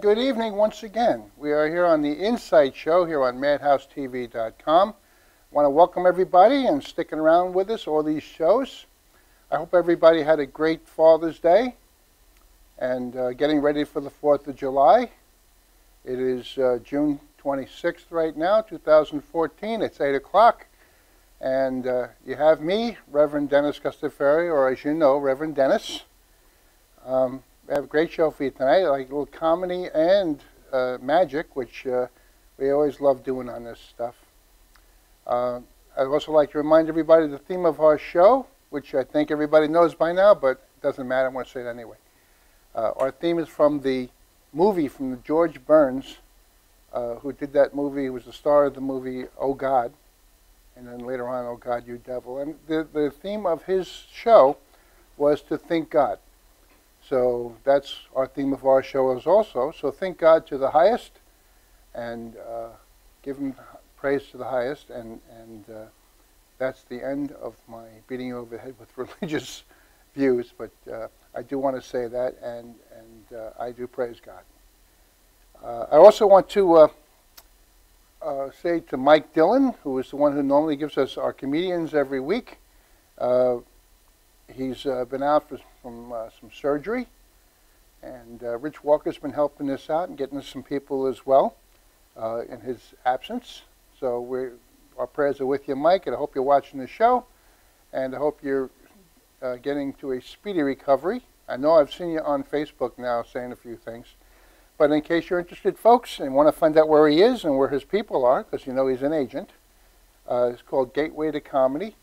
good evening once again. We are here on the Insight Show here on MadhouseTV.com. Want to welcome everybody and sticking around with us all these shows. I hope everybody had a great Father's Day and getting ready for the 4th of July. It is June 26th right now, 2014. It's 8 o'clock. And you have me, Reverend Dennis Custaferi, or as you know, Reverend Dennis. We have a great show for you tonight, like a little comedy and magic, which we always love doing on this stuff. I'd also like to remind everybody the theme of our show, which I think everybody knows by now, but it doesn't matter, I want to say it anyway. Our theme is from the movie from George Burns, who did that movie. He was the star of the movie Oh God, and then later on, Oh God, You Devil. And the theme of his show was to thank God. So that's our theme of our show is also. So thank God to the highest and give him praise to the highest. And that's the end of my beating you over the head with religious views. But I do want to say that, and I do praise God. I also want to say to Mike Dillon, who is the one who normally gives us our comedians every week. He's been out from some surgery, and Rich Walker's been helping us out and getting us some people as well in his absence. So our prayers are with you, Mike, and I hope you're watching the show, and I hope you're getting to a speedy recovery. I know I've seen you on Facebook now saying a few things, but in case you're interested, folks, and want to find out where he is and where his people are, because you know he's an agent, it's called Gateway to Comedy.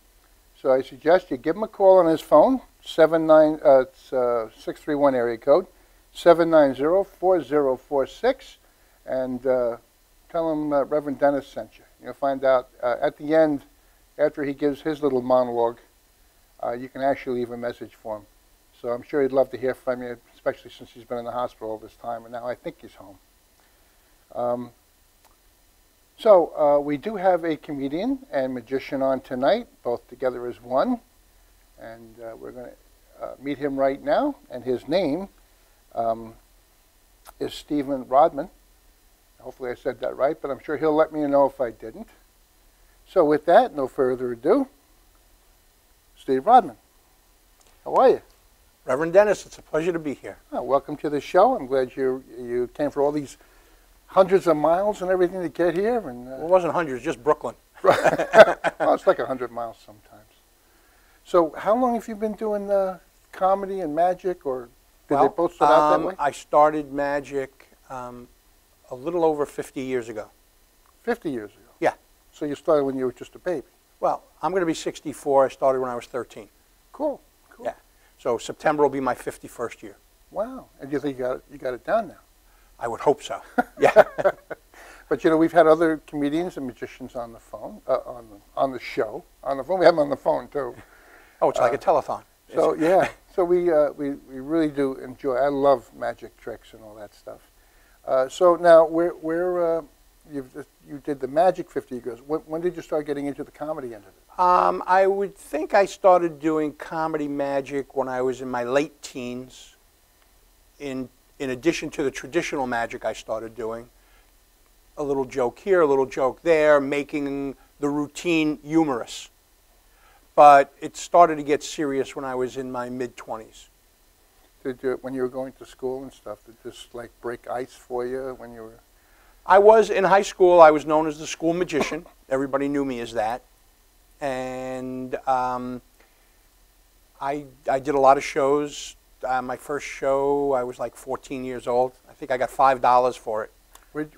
So I suggest you give him a call on his phone, 631 area code, 790-4046, and tell him Reverend Dennis sent you. You'll find out at the end, after he gives his little monologue, you can actually leave a message for him. So I'm sure he'd love to hear from you, especially since he's been in the hospital all this time, and now I think he's home. So we do have a comedian and magician on tonight, both together as one, and we're going to meet him right now, and his name is Stephen Rodman. Hopefully I said that right, but I'm sure he'll let me know if I didn't. So with that, no further ado, Steve Rodman, how are you? Reverend Dennis, it's a pleasure to be here. Oh, welcome to the show. I'm glad you came for all these hundreds of miles and everything to get here. And well, it wasn't hundreds, just Brooklyn. Well, it's like 100 miles sometimes. So how long have you been doing comedy and magic, or did they both start out that way? I started magic a little over 50 years ago. 50 years ago? Yeah. So you started when you were just a baby? Well, I'm going to be 64. I started when I was 13. Cool. Cool. Yeah. So September will be my 51st year. Wow. And you think you got it down now? I would hope so. Yeah. But you know, we've had other comedians and magicians on the phone, on the show, on the phone. We have them on the phone too. Oh, it's like a telethon. So yeah, so we really do enjoy. I love magic tricks and all that stuff. So now you did the magic 50 years. When did you start getting into the comedy end of it? I would think I started doing comedy magic when I was in my late teens. In addition to the traditional magic I started doing, a little joke here, a little joke there, making the routine humorous. But it started to get serious when I was in my mid-20s. When you were going to school and stuff, did this like break ice for you when you were? I was in high school. I was known as the school magician. Everybody knew me as that. And I did a lot of shows. My first show, I was like 14 years old. I think I got $5 for it. Where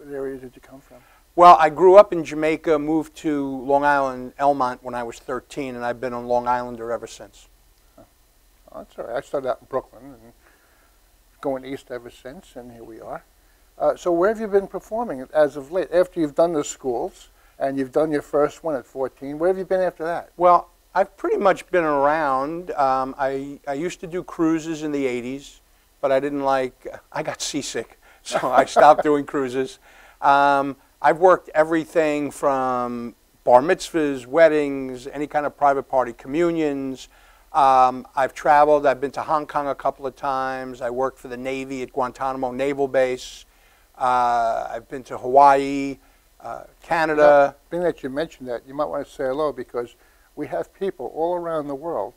area did you come from? Well, I grew up in Jamaica, moved to Long Island, Elmont, when I was 13, and I've been a Long Islander ever since. Oh, that's all right. I started out in Brooklyn and going east ever since, and here we are. So where have you been performing as of late? After you've done the schools and you've done your first one at 14, where have you been after that? Well, I've pretty much been around. I used to do cruises in the 80s, but I got seasick, so I stopped doing cruises. I've worked everything from bar mitzvahs, weddings, any kind of private party communions, I've traveled. I've been to Hong Kong a couple of times. I worked for the Navy at Guantanamo Naval Base. I've been to Hawaii, Canada. Being that you mentioned that, you might want to say hello because we have people all around the world,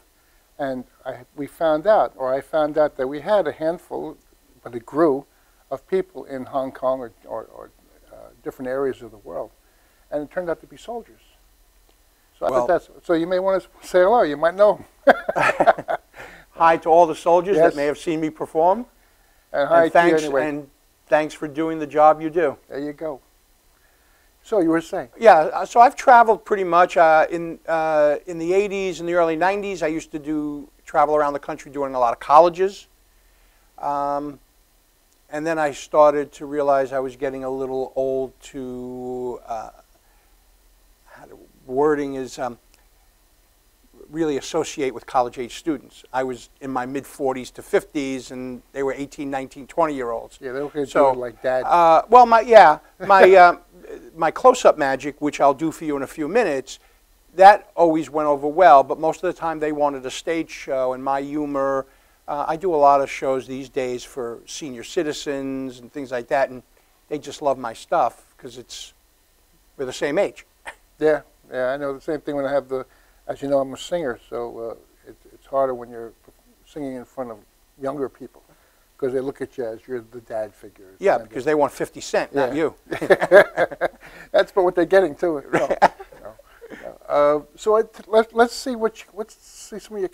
and I found out that we had a handful, but it grew, of people in Hong Kong or different areas of the world, and it turned out to be soldiers. So I thought so you may want to say hello. You might know them. Hi to all the soldiers that may have seen me perform. And hi to you anyway. And thanks for doing the job you do. There you go. So you were saying? Yeah, so I've traveled pretty much. In the 80s and the early 90s, I used to travel around the country doing a lot of colleges. And then I started to realize I was getting a little old to, wording is, really associate with college-age students. I was in my mid-40s to 50s, and they were 18, 19, 20-year-olds. Yeah, they were going to do it like Dad. Well, my close-up magic, which I'll do for you in a few minutes, that always went over well, but most of the time they wanted a stage show, and my humor, I do a lot of shows these days for senior citizens and things like that, and they just love my stuff because we're the same age. Yeah, I know the same thing when I have as you know, I'm a singer, so it's harder when you're singing in front of younger people because they look at you as you're the dad figure. Yeah, because they want 50 Cent, not you. That's what they're getting too. So let's see some of your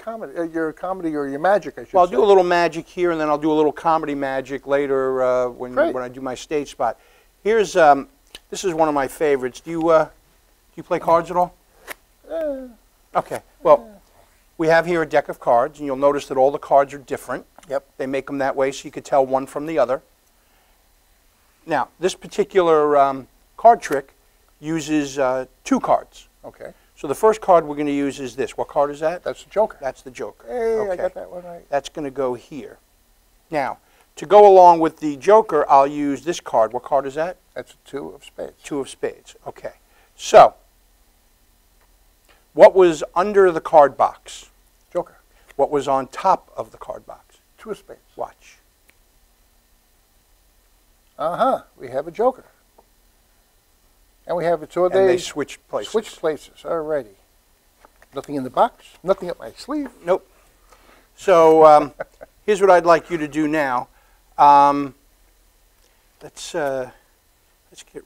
comedy or your magic. I should say. Well, I'll do a little magic here, and then I'll do a little comedy magic later when I do my stage spot. Here's this is one of my favorites. Do you play cards at all? Okay. Well, we have here a deck of cards, and you'll notice that all the cards are different. Yep. They make them that way so you could tell one from the other. Now, this particular card trick uses 2 cards. Okay. So the first card we're going to use is this. What card is that? That's the Joker. That's the Joker. Hey, okay. I got that one right. That's going to go here. Now, to go along with the Joker, I'll use this card. What card is that? That's a 2 of spades. 2 of spades. Okay. So, what was under the card box? Joker. What was on top of the card box? 2 of spades. Watch. We have a Joker. And we have it. So they switched places. Switched places. Alrighty. Nothing in the box. Nothing up my sleeve. Nope. So here's what I'd like you to do now. Let's get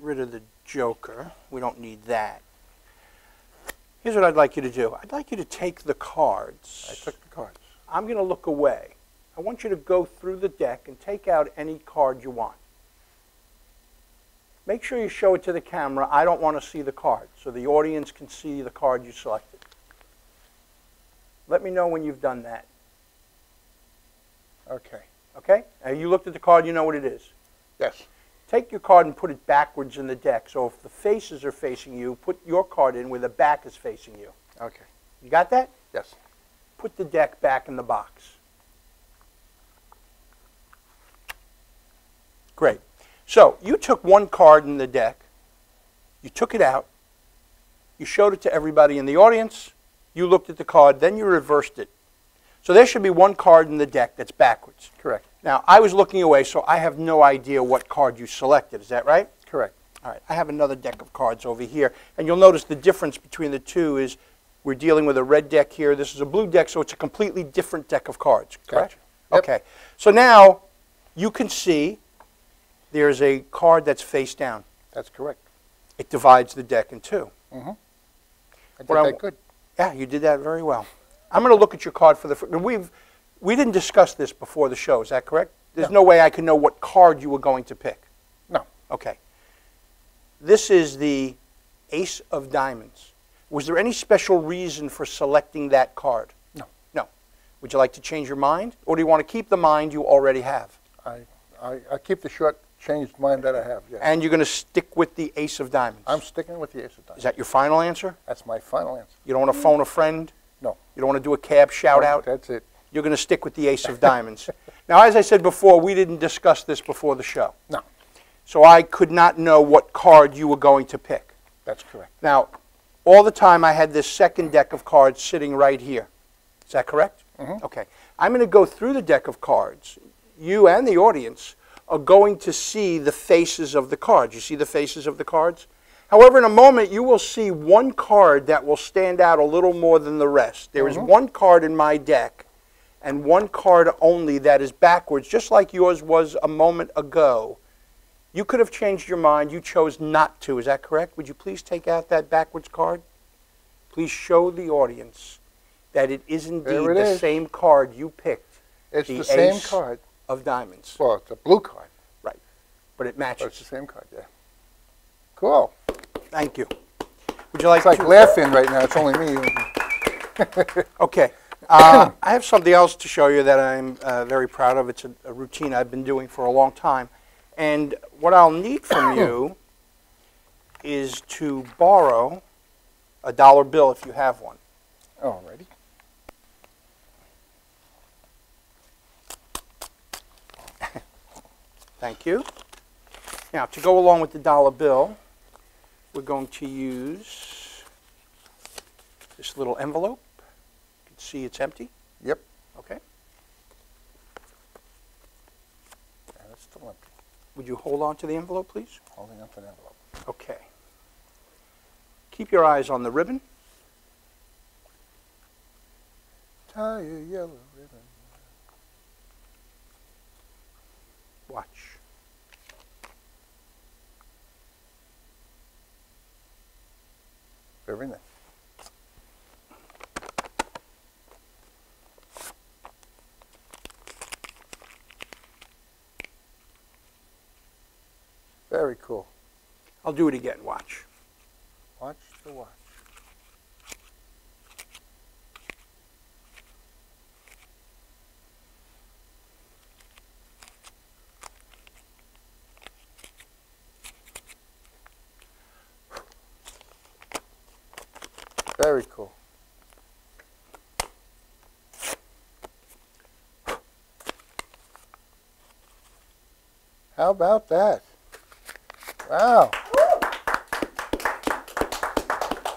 rid of the Joker. We don't need that. Here's what I'd like you to do. I'd like you to take the cards. I took the cards. I'm going to look away. I want you to go through the deck and take out any card you want. Make sure you show it to the camera. I don't want to see the card, so the audience can see the card you selected. Let me know when you've done that. Okay. Okay? Now you looked at the card, you know what it is. Yes. Take your card and put it backwards in the deck. So if the faces are facing you, put your card in where the back is facing you. Okay. You got that? Yes. Put the deck back in the box. Great. So you took one card in the deck, you took it out, you showed it to everybody in the audience, you looked at the card, then you reversed it. So there should be one card in the deck that's backwards. Correct. Now, I was looking away, so I have no idea what card you selected. Is that right? Correct. All right. I have another deck of cards over here, and you'll notice the difference between the two is we're dealing with a red deck here. This is a blue deck, so it's a completely different deck of cards. Correct? Gotcha. Yep. Okay. So now you can see there's a card that's face down. That's correct. It divides the deck in two. Mm-hmm. I did that good. Yeah, you did that very well. I'm going to look at your card for the... We didn't discuss this before the show, is that correct? There's no way I can know what card you were going to pick. No. Okay. This is the Ace of Diamonds. Was there any special reason for selecting that card? No. No. Would you like to change your mind? Or do you want to keep the mind you already have? I keep the short-changed mind that I have, yes. And you're going to stick with the Ace of Diamonds? I'm sticking with the Ace of Diamonds. Is that your final answer? That's my final answer. You don't want to phone a friend? No. You don't want to do a cab shout-out? That's it. You're going to stick with the Ace of Diamonds. Now, as I said before, we didn't discuss this before the show. No. So I could not know what card you were going to pick. That's correct. Now, all the time I had this second deck of cards sitting right here. Is that correct? Mm-hmm. Okay. I'm going to go through the deck of cards. You and the audience are going to see the faces of the cards. You see the faces of the cards? However, in a moment, you will see one card that will stand out a little more than the rest. There is one card in my deck and one card only that is backwards, just like yours was a moment ago. You could have changed your mind. You chose not to. Is that correct? Would you please take out that backwards card? Please show the audience that it is indeed the same card you picked. It's the same card. Of diamonds. Well, it's a blue card. Right. But it matches. But it's the same card, yeah. Cool. Thank you. Would you like it's like laughing right now. It's only me. Okay. I have something else to show you that I'm very proud of. It's a routine I've been doing for a long time. And what I'll need from you is to borrow a dollar bill if you have one. Alrighty. Thank you. Now, to go along with the dollar bill, we're going to use this little envelope. You can see it's empty. Yep. Okay. And it's still empty. Would you hold on to the envelope, please? Holding up an envelope. Okay. Keep your eyes on the ribbon. Tie a yellow ribbon. Watch. Very nice. Very cool. I'll do it again. Watch. Watch the watch. Very cool. How about that? Wow.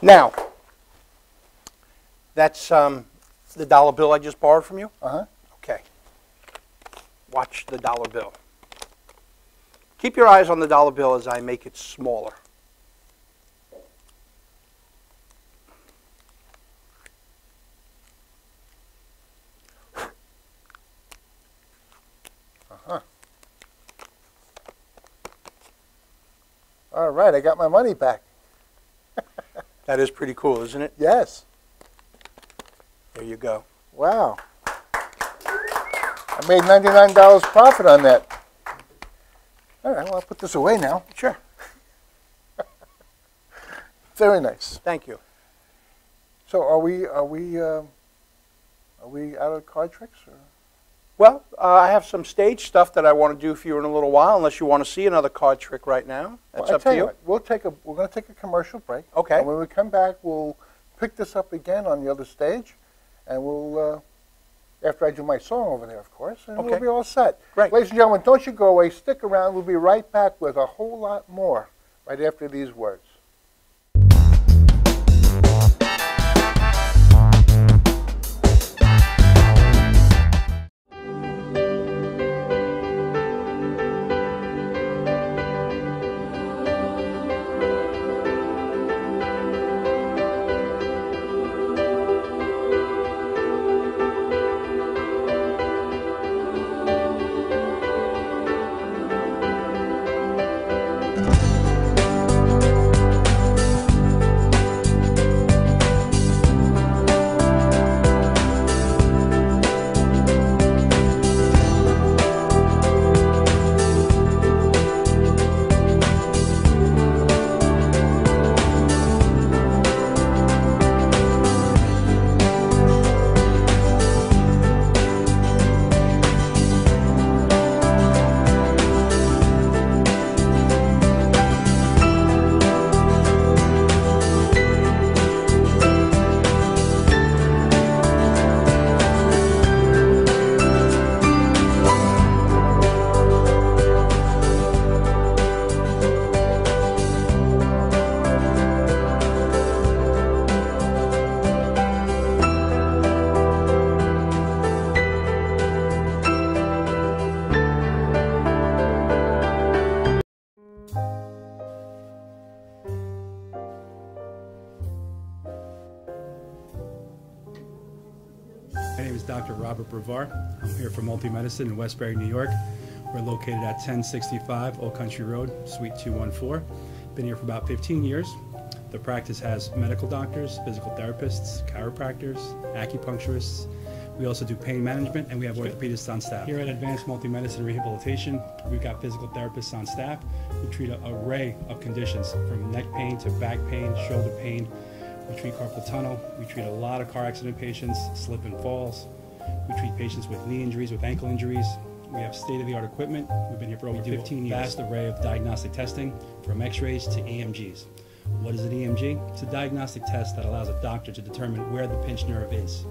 Now, that's the dollar bill I just borrowed from you? Uh-huh. Okay. Watch the dollar bill. Keep your eyes on the dollar bill as I make it smaller. Uh-huh. All right, I got my money back. That is pretty cool, isn't it? Yes. There you go. Wow. I made $99 profit on that. All right, well, I'll put this away now. Sure. Very nice. Thank you. So are we out of card tricks? Or? Well, I have some stage stuff that I want to do for you in a little while, unless you want to see another card trick right now. That's up to you. We're going to take a commercial break. Okay. And when we come back, we'll pick this up again on the other stage, and we'll, after I do my song over there, of course, and we'll be all set. Great. Ladies and gentlemen, don't you go away. Stick around. We'll be right back with a whole lot more right after these words. My name is Dr. Robert Brevard. I'm here for Multi-Medicine in Westbury, New York. We're located at 1065 Old Country Road, Suite 214. Been here for about 15 years. The practice has medical doctors, physical therapists, chiropractors, acupuncturists. We also do pain management, and we have orthopedists on staff. Here at Advanced Multi-Medicine Rehabilitation, we've got physical therapists on staff who treat an array of conditions, from neck pain to back pain, shoulder pain. We treat carpal tunnel. We treat a lot of car accident patients, slip and falls. We treat patients with knee injuries, with ankle injuries. We have state-of-the-art equipment. We've been here for over 15 years. Vast array of diagnostic testing, from x-rays to EMGs. What is an EMG? It's a diagnostic test that allows a doctor to determine where the pinched nerve is.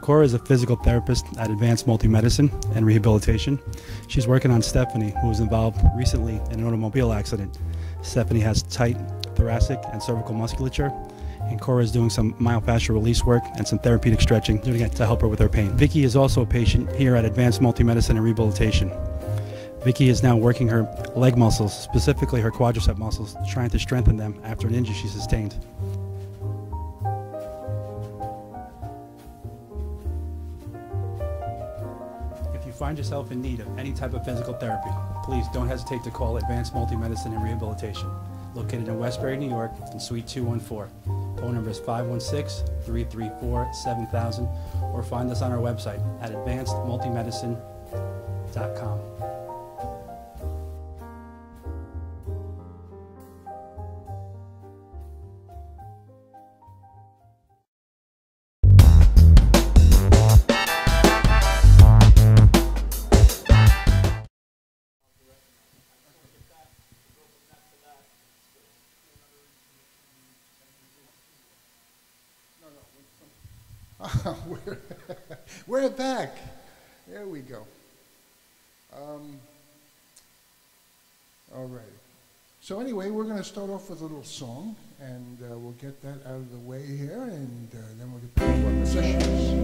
Cora is a physical therapist at Advanced Multi-Medicine and Rehabilitation. She's working on Stephanie, who was involved recently in an automobile accident. Stephanie has tight thoracic and cervical musculature, and Cora is doing some myofascial release work and some therapeutic stretching, doing it to help her with her pain. Vicky is also a patient here at Advanced Multi-Medicine and Rehabilitation. Vicky is now working her leg muscles, specifically her quadricep muscles, trying to strengthen them after an injury she sustained. If you find yourself in need of any type of physical therapy, please don't hesitate to call Advanced Multi-Medicine and Rehabilitation, located in Westbury, New York, in Suite 214. Phone number is 516-334-7000, or find us on our website at advancedmultimedicine.com. We're back. There we go. All right. So anyway, we're going to start off with a little song, and we'll get that out of the way here, and then we'll get back to our positions.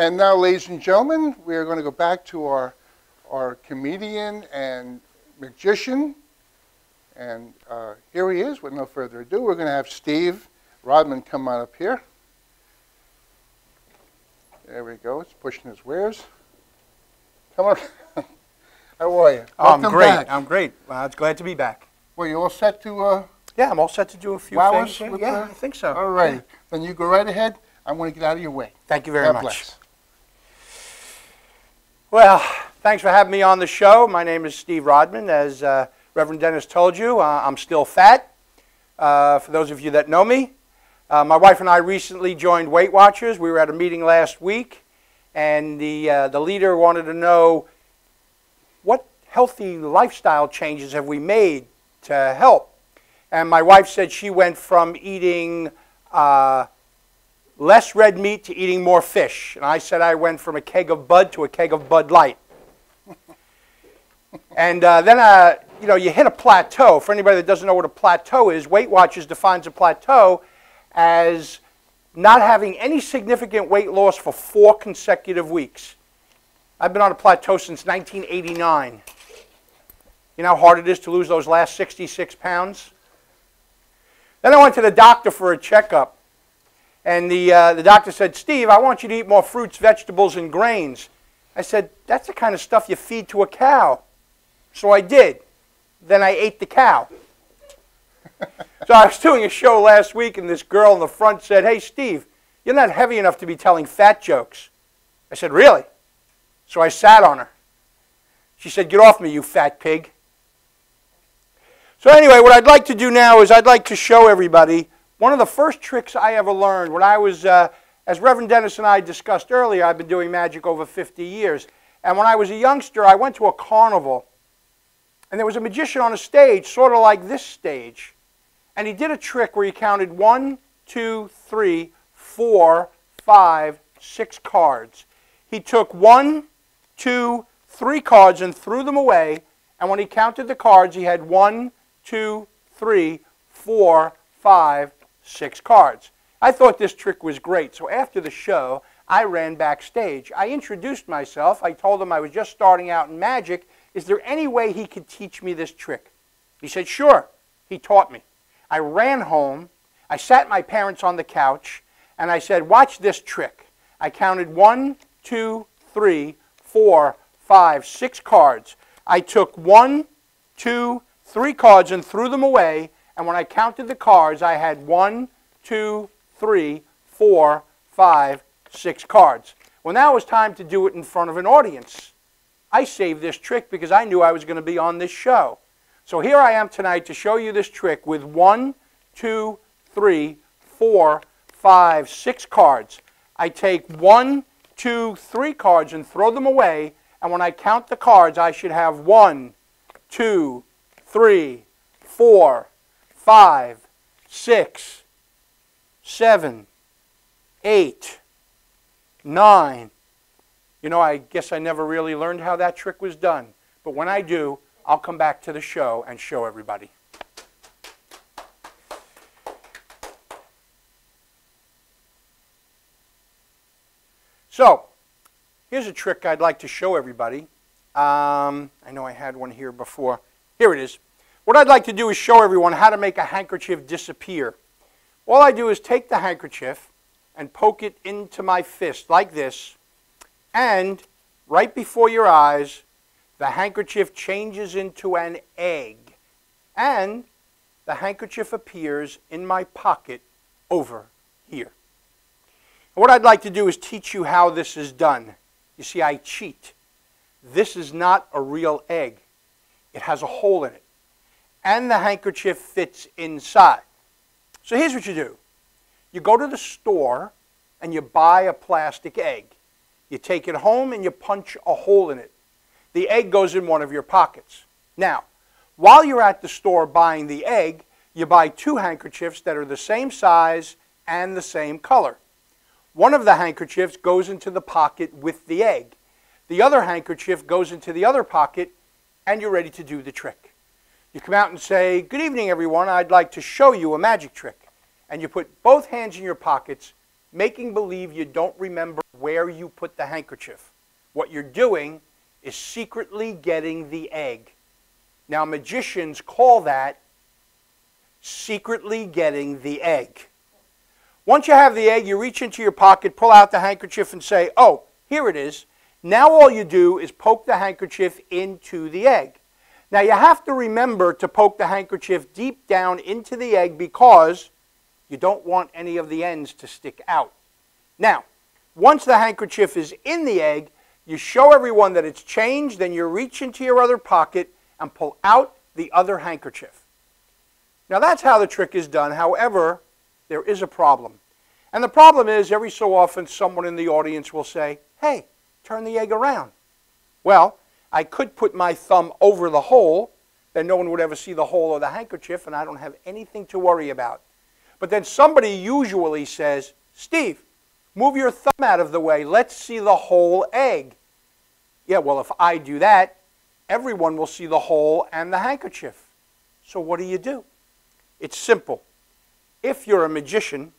And now, ladies and gentlemen, we are going to go back to our comedian and magician. And here he is. With no further ado, we're going to have Steve Rodman come on up here. There we go. He's pushing his wares. Come on. How are you? Oh, I'm Welcome great. back. I'm great. Well, it's glad to be back. Well, you all set to Yeah, I'm all set to do a few wow things. us Here. with Yeah, the- I think so. All right. Yeah. Then you go right ahead. I'm going to get out of your way. Thank you very God much. bless. Well, thanks for having me on the show. My name is Steve Rodman. As Reverend Dennis told you, I'm still fat, for those of you that know me. My wife and I recently joined Weight Watchers. We were at a meeting last week, and the leader wanted to know what healthy lifestyle changes have we made to help. And my wife said she went from eating less red meat to eating more fish. And I said I went from a keg of Bud to a keg of Bud Light. And then, you know, you hit a plateau. For anybody that doesn't know what a plateau is, Weight Watchers defines a plateau as not having any significant weight loss for 4 consecutive weeks. I've been on a plateau since 1989. You know how hard it is to lose those last 66 pounds? Then I went to the doctor for a checkup. And the doctor said, Steve, I want you to eat more fruits, vegetables, and grains. I said, that's the kind of stuff you feed to a cow. So I did. Then I ate the cow. So I was doing a show last week, and this girl in the front said, hey, Steve, you're not heavy enough to be telling fat jokes. I said, really? So I sat on her. She said, get off me, you fat pig. So anyway, what I'd like to do now is I'd like to show everybody one of the first tricks I ever learned when I was, as Reverend Dennis and I discussed earlier, I've been doing magic over 50 years. And when I was a youngster, I went to a carnival. And there was a magician on a stage, sort of like this stage. And he did a trick where he counted 1, 2, 3, 4, 5, 6 cards. He took 1, 2, 3 cards and threw them away. And when he counted the cards, he had 1, 2, 3, 4, 5, 6 cards. I thought this trick was great, so after the show, I ran backstage. I introduced myself. I told him I was just starting out in magic. Is there any way he could teach me this trick? He said, sure. He taught me. I ran home. I sat my parents on the couch, and I said, watch this trick. I counted 1, 2, 3, 4, 5, 6 cards. I took 1, 2, 3 cards and threw them away. And when I counted the cards, I had 1, 2, 3, 4, 5, 6 cards. Well, now it was time to do it in front of an audience. I saved this trick because I knew I was going to be on this show. So here I am tonight to show you this trick with 1, 2, 3, 4, 5, 6 cards. I take 1, 2, 3 cards and throw them away. And when I count the cards, I should have 1, 2, 3, 4, 5, 6, 7, 8, 9. You know, I guess I never really learned how that trick was done. But when I do, I'll come back to the show and show everybody. So, here's a trick I'd like to show everybody. I know I had one here before. Here it is. What I'd like to do is show everyone how to make a handkerchief disappear. All I do is take the handkerchief and poke it into my fist like this, and right before your eyes, the handkerchief changes into an egg, and the handkerchief appears in my pocket over here. What I'd like to do is teach you how this is done. You see, I cheat. This is not a real egg. It has a hole in it, and the handkerchief fits inside. So here's what you do. You go to the store and you buy a plastic egg. You take it home and you punch a hole in it. The egg goes in one of your pockets. Now, while you're at the store buying the egg, you buy 2 handkerchiefs that are the same size and the same color. One of the handkerchiefs goes into the pocket with the egg. The other handkerchief goes into the other pocket, and you're ready to do the trick. You come out and say, good evening, everyone. I'd like to show you a magic trick. And you put both hands in your pockets making believe you don't remember where you put the handkerchief. What you're doing is secretly getting the egg. Now, magicians call that secretly getting the egg. Once you have the egg, you reach into your pocket, pull out the handkerchief, and say, oh, here it is. Now all you do is poke the handkerchief into the egg. Now you have to remember to poke the handkerchief deep down into the egg because you don't want any of the ends to stick out. Now, once the handkerchief is in the egg, you show everyone that it's changed, then you reach into your other pocket and pull out the other handkerchief. Now that's how the trick is done. However, there is a problem. And the problem is every so often someone in the audience will say, hey, turn the egg around. Well, I could put my thumb over the hole, then no one would ever see the hole of the handkerchief and I don't have anything to worry about. But then somebody usually says, Steve, move your thumb out of the way. Let's see the whole egg. Yeah, well, if I do that, everyone will see the hole and the handkerchief. So what do? It's simple. If you're a magician,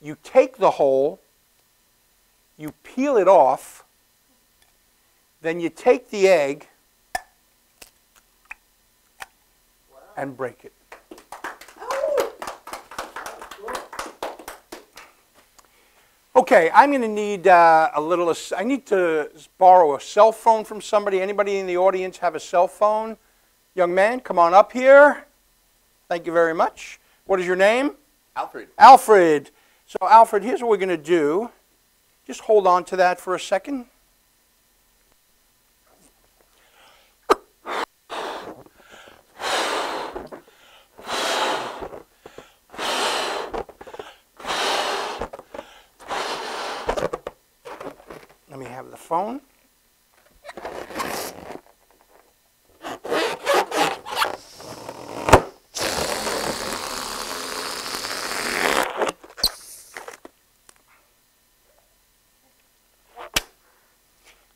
you take the hole, you peel it off, then you take the egg and break it. Okay, I'm going to need I need to borrow a cell phone from somebody. Anybody in the audience have a cell phone? Young man, come on up here. Thank you very much. What is your name? Alfred. Alfred. So Alfred, here's what we're going to do. Just hold on to that for a second. Let me have the phone.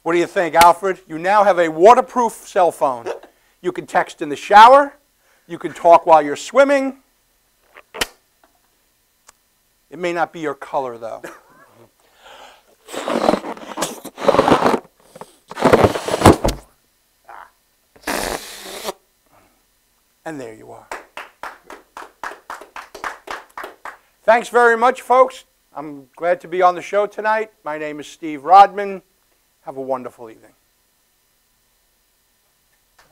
What do you think, Alfred? You now have a waterproof cell phone. You can text in the shower. You can talk while you're swimming. It may not be your color, though. And there you are. Thanks very much, folks. I'm glad to be on the show tonight. My name is Steve Rodman. Have a wonderful evening.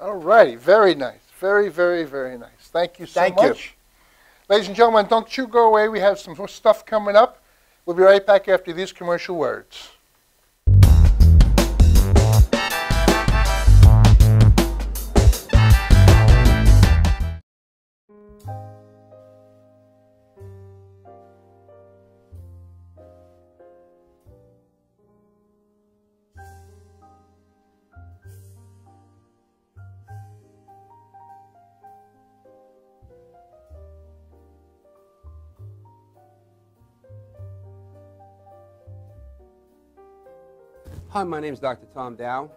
All righty. Very nice. Very, very, very nice. Thank you so much. Thank you. Ladies and gentlemen, don't you go away. We have some more stuff coming up. We'll be right back after these commercial words. Hi, my name is Dr. Tom Dow.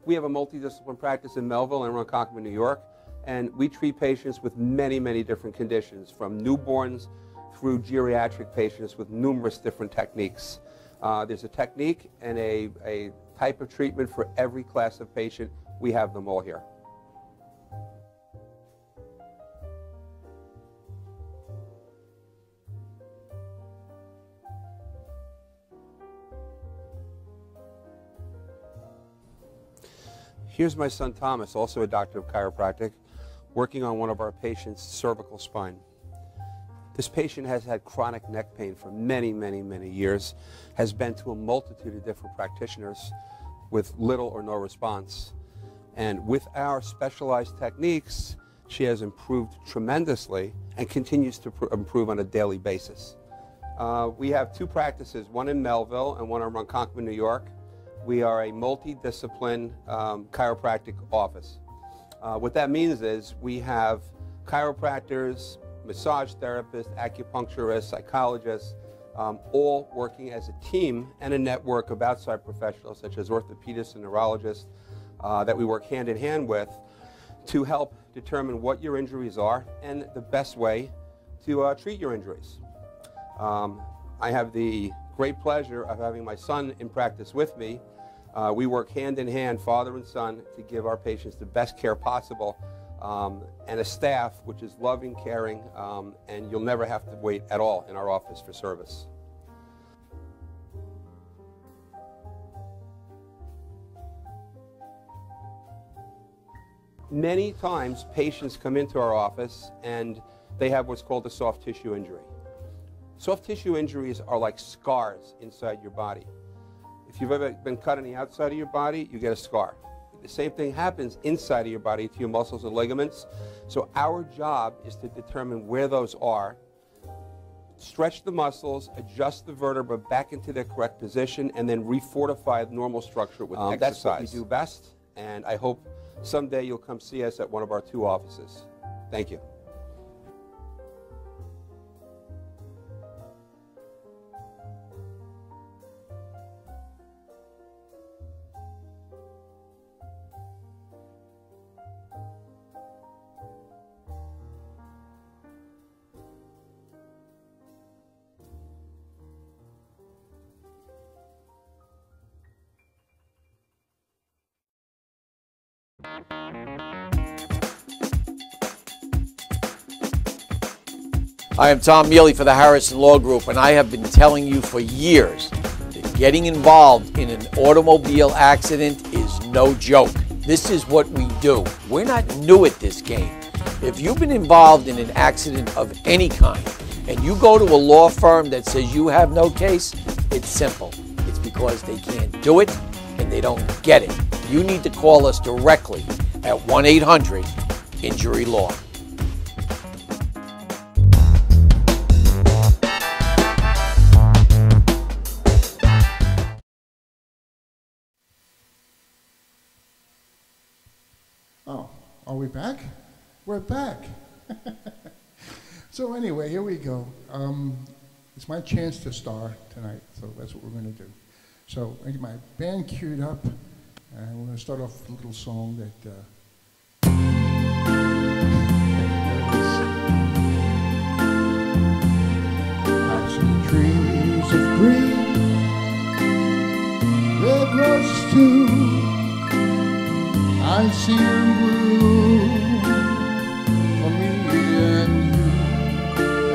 We have a multidisciplinary practice in Melville and Ronkonkoma, New York, and we treat patients with many, many different conditions, from newborns through geriatric patients with numerous different techniques. There's a technique and a type of treatment for every class of patient. We have them all here. Here's my son Thomas, also a doctor of chiropractic, working on one of our patients' cervical spine. This patient has had chronic neck pain for many, many, many years, has been to a multitude of different practitioners with little or no response. And with our specialized techniques, she has improved tremendously and continues to improve on a daily basis. We have two practices, one in Melville and one in Ronkonkoma, New York. We are a multidiscipline chiropractic office. What that means is we have chiropractors, massage therapists, acupuncturists, psychologists, all working as a team and a network of outside professionals such as orthopedists and neurologists that we work hand in hand with to help determine what your injuries are and the best way to treat your injuries. I have the great pleasure of having my son in practice with me. We work hand in hand, father and son, to give our patients the best care possible, and a staff which is loving, caring, and you'll never have to wait at all in our office for service. Many times patients come into our office and they have what's called a soft tissue injury. Soft tissue injuries are like scars inside your body. If you've ever been cut on the outside of your body, you get a scar. The same thing happens inside of your body to your muscles and ligaments. So our job is to determine where those are, stretch the muscles, adjust the vertebra back into their correct position, and then refortify the normal structure with exercise. That's what we do best, and I hope someday you'll come see us at one of our 2 offices. Thank you. I am Tom Mealy for the Harrison Law Group, and I have been telling you for years that getting involved in an automobile accident is no joke. This is what we do. We're not new at this game. If you've been involved in an accident of any kind and you go to a law firm that says you have no case, it's simple. It's because they can't do it and they don't get it. You need to call us directly at 1-800-INJURY-LAW. Oh, are we back? We're back. So anyway, here we go. It's my chance to star tonight, so that's what we're going to do. So I get my band queued up, and we're going to start off with a little song that I see trees of green, red roses too. I see them bloom for me and you,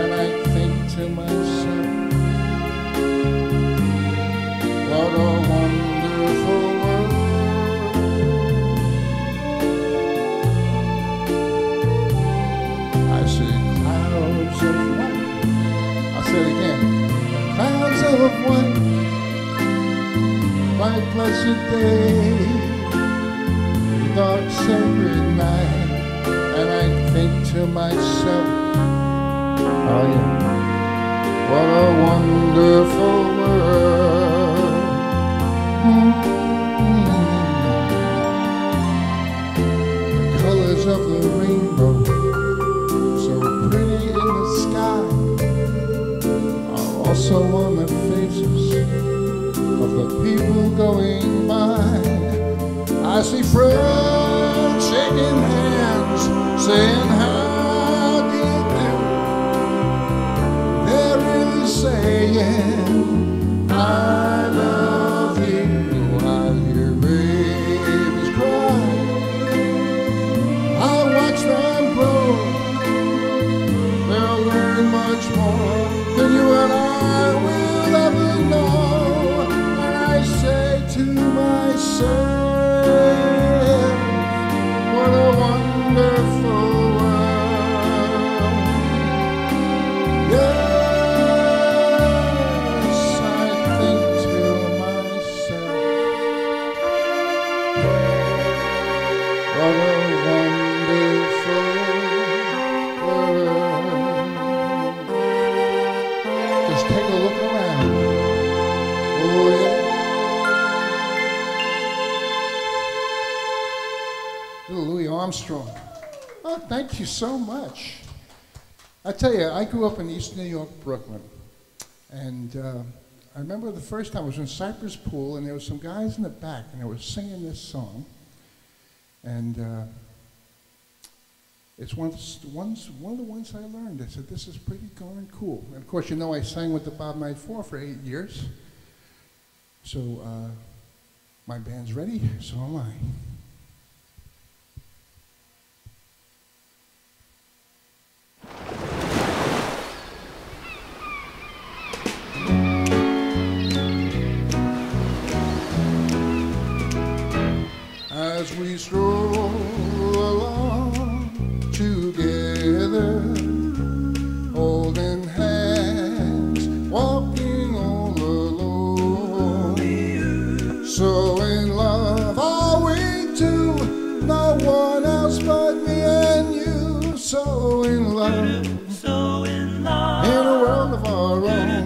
and I think to myself, what a wonderful world. I see clouds of white. I'll say it again. Clouds of white, bright blessed day, dark sacred night, and I think to myself, oh yeah, what a wonderful world. The colors of the rainbow, so pretty in the sky, are also on the faces of the people going by. I see friends shaking hands, saying how do you do. They're really saying I love you. I hear babies cry, I watch them grow. They'll learn much more than you and I will ever know. And I say to myself, what a wonderful world. Yes, I think to myself, what a wonderful world. Just take a look around. Oh yeah. Little Louis Armstrong. Oh, thank you so much. I tell you, I grew up in East New York, Brooklyn. And I remember the first time I was in Cypress Pool, and there were some guys in the back, and they were singing this song. And It's one of the ones I learned. I said, this is pretty darn cool. And of course, you know, I sang with the Bob Knight 4 for 8 years. So my band's ready, so am I. As we stroll along together, holding hands, walking all alone. So in love are we two, no one else but me and you. So in love, in a world of our own.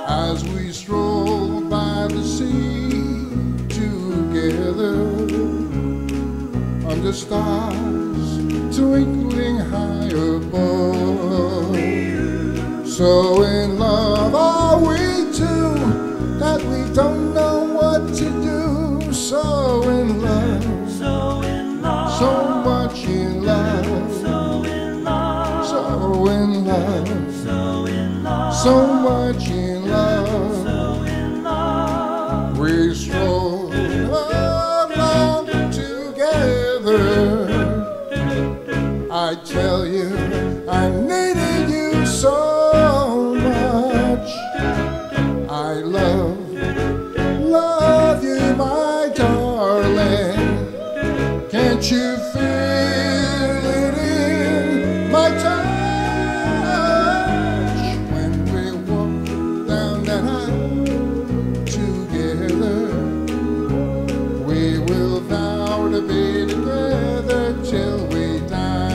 As we stroll by the sea together, under stars twinkling high above. So in love are we two, that we don't know what to do. So in love, so much in love, so in love, so much in love. We stroll along together. I tell you, I needed you so much. I love you, my darling. Can't you feel it in my touch? When we walk down that aisle together, we will vow to be together till we die.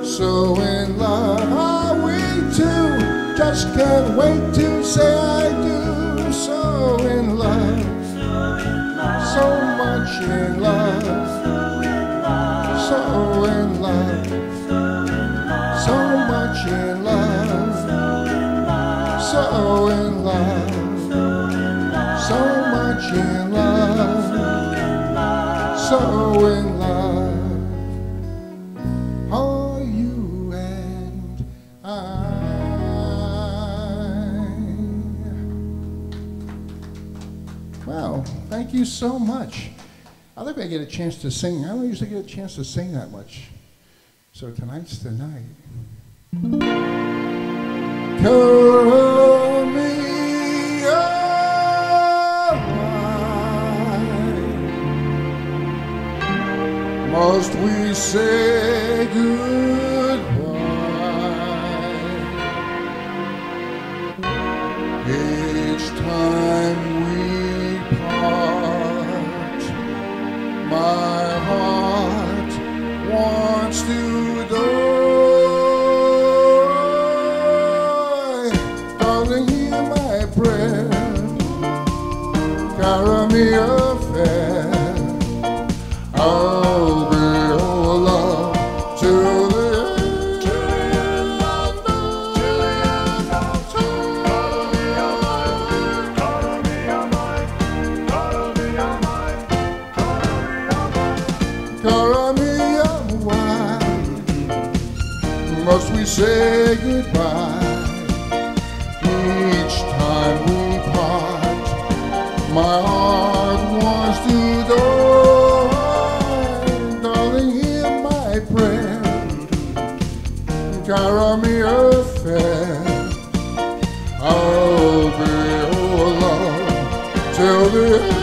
So in love are we two, just can't wait to say I do. So in love, so much in love, so in love, so much in love, so in love, so much in love, so in love are you and I. Wow, thank you so much. I think I get a chance to sing. I don't usually get a chance to sing that much. So tonight's the night. Call me must we say goodbye each time we part? My heart wants to die. Darling, hear my prayer, carry me affair. I'll be your love till the end. Must we say goodbye each time we part? My heart wants to die. Darling, hear my prayer, carry me affair. I'll be your love till the end.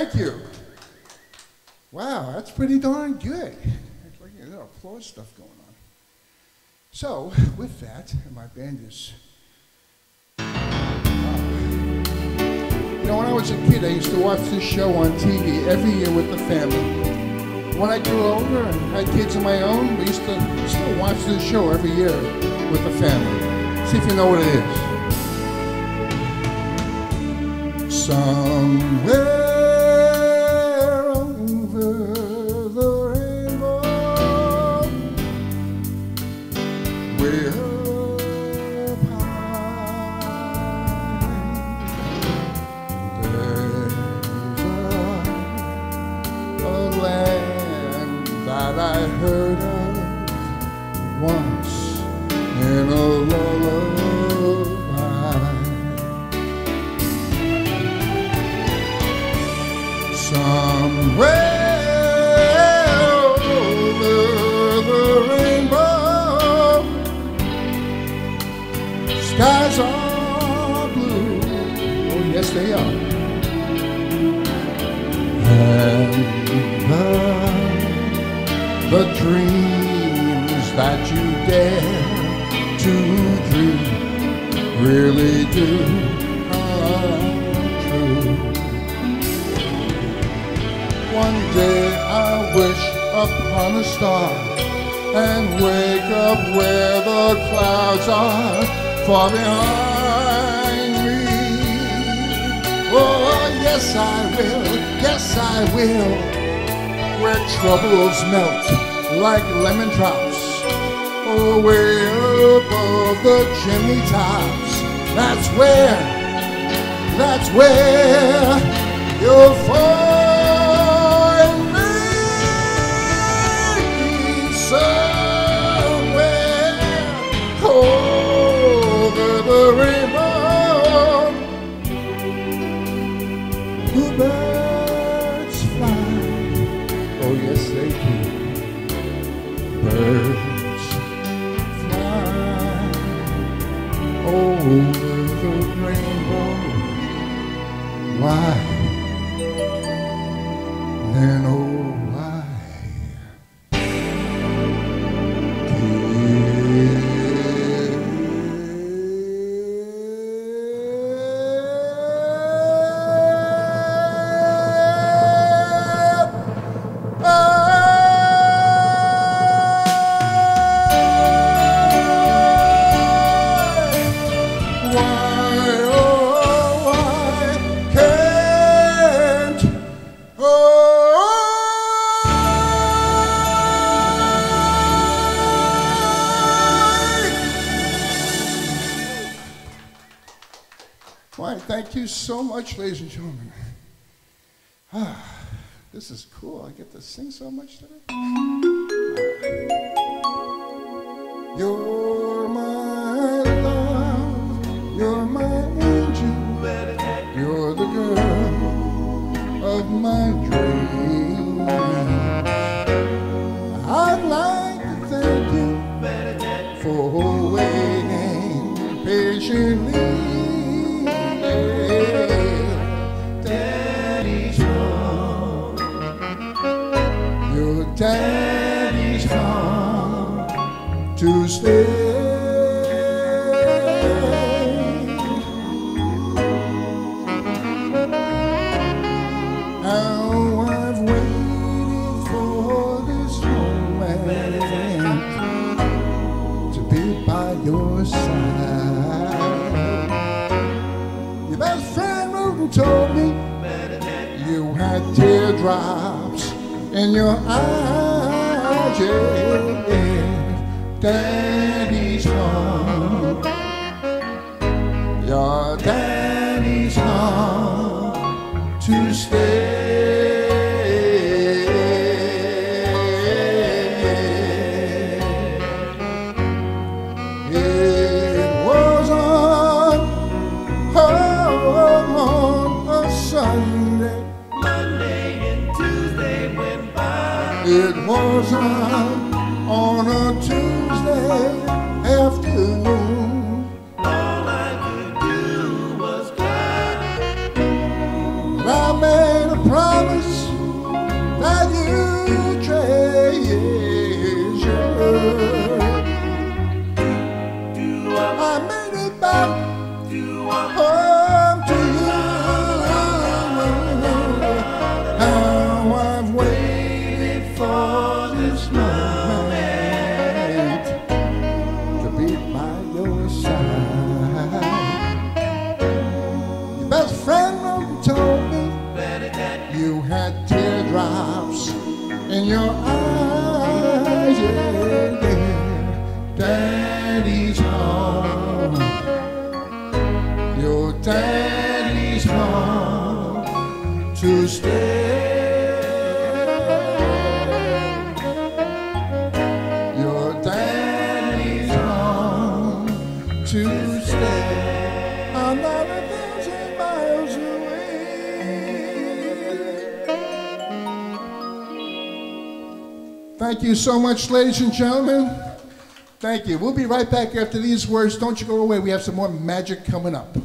Thank you. Wow, that's pretty darn good. It's like a little applause stuff going on. So, with that, my band is... You know, when I was a kid, I used to watch this show on TV every year with the family. When I grew older and had kids of my own, we used to still watch this show every year with the family. See if you know what it is. Somewhere over the rainbow, way up high, there's a land that I heard of once in a lullaby. Somewhere over the rainbow, skies are blue. Oh, yes, they are. And the dreams that you dare to dream really do come true. One day I wish upon a star and wake up where the clouds are far behind me. Oh, yes I will, yes I will. Where troubles melt like lemon drops, oh, way above the chimney tops. That's where you'll find me. Somewhere over the rainbow, bluebirds fly. Oh, yes, they do. Birds fly over the rainbow. Why? Then, oh, why? Thank you so much, ladies and gentlemen. This is cool. I get to sing so much today. You're my love. You're my angel. You're the girl of my dreams. I'd like to thank you for waiting patiently. Daddy's home. Your daddy's home to stay. Now I've waited for this moment to be by your side. Your best friend told me you had teardrops in your eyes. Yeah. Daddy's home. Your daddy's home to stay. It was on Sunday, Monday and Tuesday went by. It was on a Tuesday afternoon. All I could do Thank you so much, ladies and gentlemen. Thank you. We'll be right back after these words. Don't you go away. We have some more magic coming up.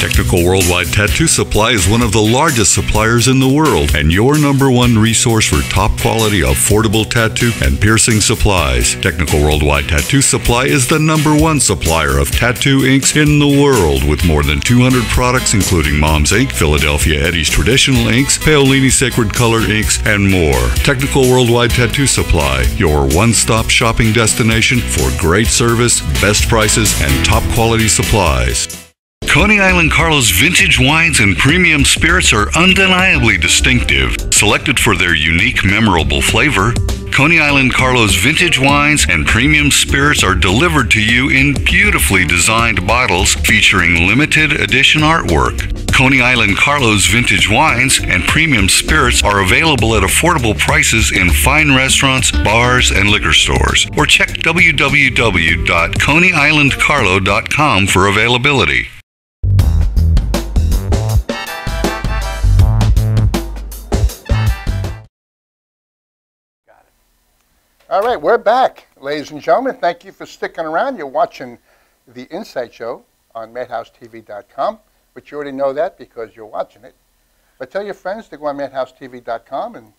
Technical Worldwide Tattoo Supply is one of the largest suppliers in the world and your #1 resource for top quality, affordable tattoo and piercing supplies. Technical Worldwide Tattoo Supply is the #1 supplier of tattoo inks in the world with more than 200 products including Mom's Ink, Philadelphia Eddie's Traditional Inks, Paolini Sacred Color Inks, and more. Technical Worldwide Tattoo Supply, your one-stop shopping destination for great service, best prices, and top quality supplies. Coney Island Carlos vintage wines and premium spirits are undeniably distinctive, selected for their unique, memorable flavor. Coney Island Carlos vintage wines and premium spirits are delivered to you in beautifully designed bottles featuring limited edition artwork. Coney Island Carlos vintage wines and premium spirits are available at affordable prices in fine restaurants, bars, and liquor stores. Or check www.coneyislandcarlo.com for availability. All right, we're back, ladies and gentlemen. Thank you for sticking around. You're watching The Insight Show on MadhouseTV.com, but you already know that because you're watching it. But tell your friends to go on MadhouseTV.com and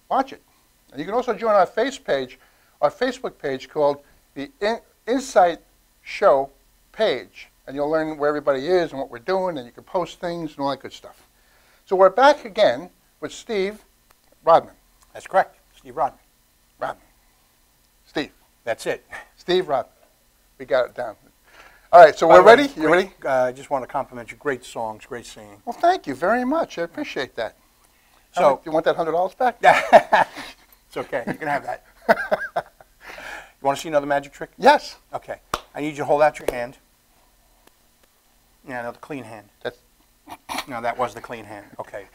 watch it. And you can also join our Facebook page called The Insight Show page, and you'll learn where everybody is and what we're doing, and you can post things and all that good stuff. So we're back again with Steve Rodman. That's correct, Steve Rodman. Rodman. Steve. That's it. Steve Rodman. We got it down. All right, so we're ready? You ready? I just want to compliment you. Great songs, great singing. Well, thank you very much. I appreciate that. So, you want that $100 back? It's okay. You can have that. You want to see another magic trick? Yes. Okay. I need you to hold out your hand. Yeah, another clean hand. That's No, that was the clean hand. Okay.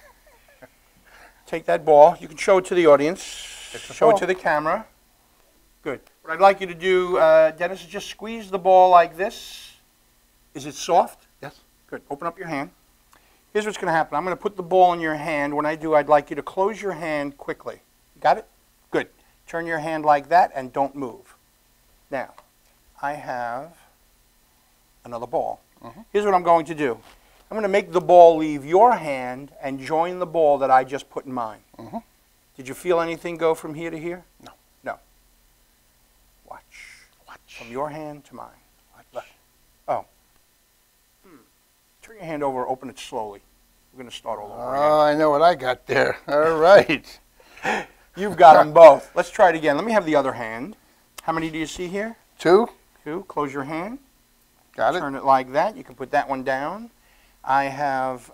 Take that ball. You can show it to the audience. Show it to the camera. Good. What I'd like you to do, Dennis, is just squeeze the ball like this. Is it soft? Yes. Good. Open up your hand. Here's what's going to happen. I'm going to put the ball in your hand. When I do, I'd like you to close your hand quickly. Got it? Good. Turn your hand like that and don't move. Now, I have another ball. Here's what I'm going to do. I'm going to make the ball leave your hand and join the ball that I just put in mine. Did you feel anything go from here to here? No. No. Watch. Watch. From your hand to mine. Watch. Oh. Turn your hand over, open it slowly. We're going to start all over Oh, I know what I got there. All right. again. You've got them both. Let's try it again. Let me have the other hand. How many do you see here? 2. 2. Close your hand. Got it. Turn it like that. You can put that one down. I have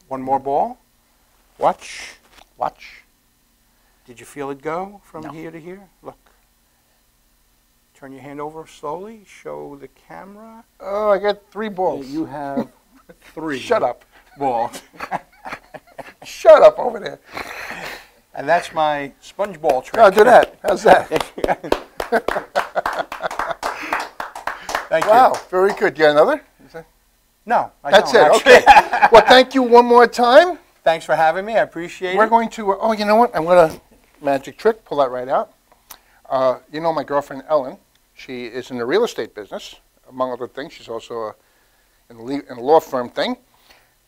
one more ball. Watch. Watch. Did you feel it go from No. here to here? Look. Turn your hand over slowly. Show the camera. Oh, I got 3 balls. You have 3. Shut up. Balls. Shut up over there. And that's my sponge ball trick. Oh, do that. How's that? Thank Wow, you. very good. You got another? No, I That's don't, it. actually. Okay. Well, thank you one more time. Thanks for having me. I appreciate We're it. going to, oh, you know what? I'm going to magic trick, pull that right out. You know my girlfriend, Ellen. She is in the real estate business, among other things. She's also in a law firm thing.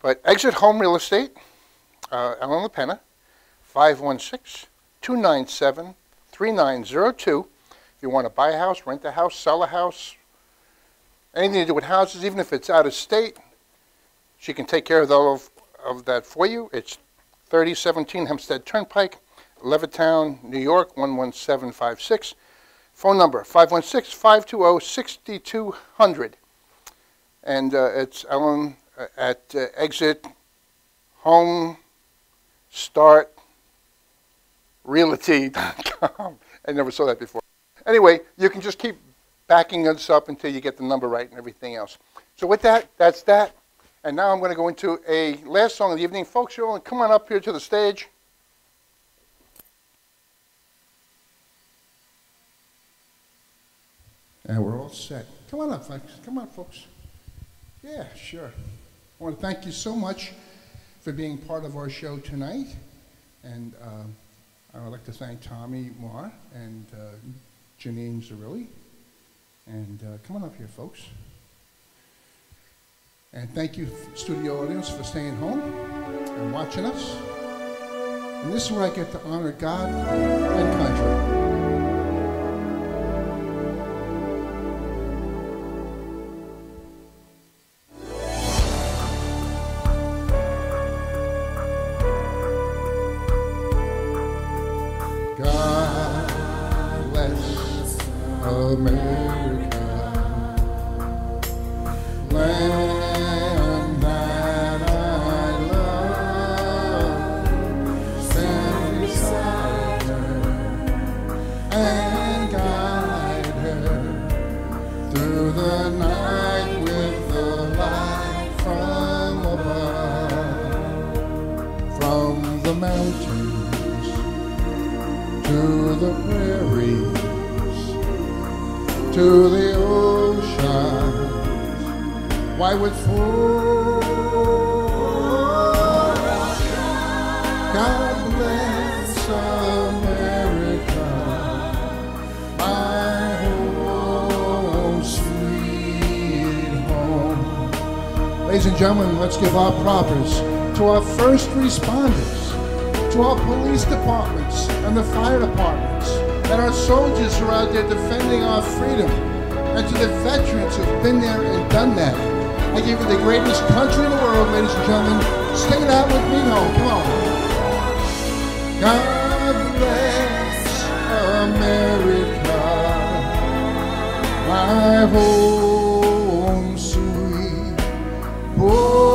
But Exit Home Real Estate, Ellen LaPena, 516-297-3902. If you want to buy a house, rent a house, sell a house, anything to do with houses, even if it's out of state, she can take care of that for you. It's 3017 Hempstead Turnpike, Levittown, New York, 11756. Phone number, 516-520-6200. And it's Ellen at Exit Home Start Realty.com. I never saw that before. Anyway, you can just keep backing us up until you get the number right and everything else. So with that, that's that. And now I'm going to go into a last song of the evening. Folks, you all come on up here to the stage. And we're all set. Come on up, folks. Come on, folks. Yeah, sure. I want to thank you so much for being part of our show tonight. And I would like to thank Tommy Marr and Janine Zerilli. And come on up here, folks. And thank you, studio audience, for staying home and watching us. And this is where I get to honor God and country. God bless America, land that I love. Stand beside her and guide her through the night with the light from above, from the mountains to the prairies, to the ocean, why would fall? God bless America, my home, sweet home. Ladies and gentlemen, let's give our propers to our first responders, to our police departments and the fire departments, and our soldiers who are out there defending our freedom, and to the veterans who've been there and done that. I give you the greatest country in the world, ladies and gentlemen. Sing it out with me now. Come on. God bless America, my home, sweet home.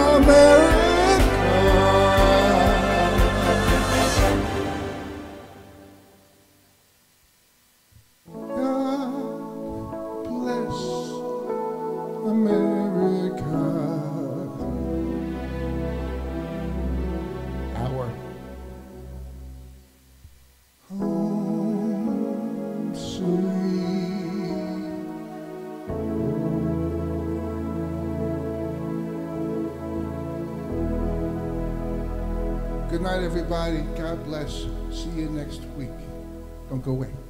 America. Good night, everybody. God bless. See you next week. Don't go away.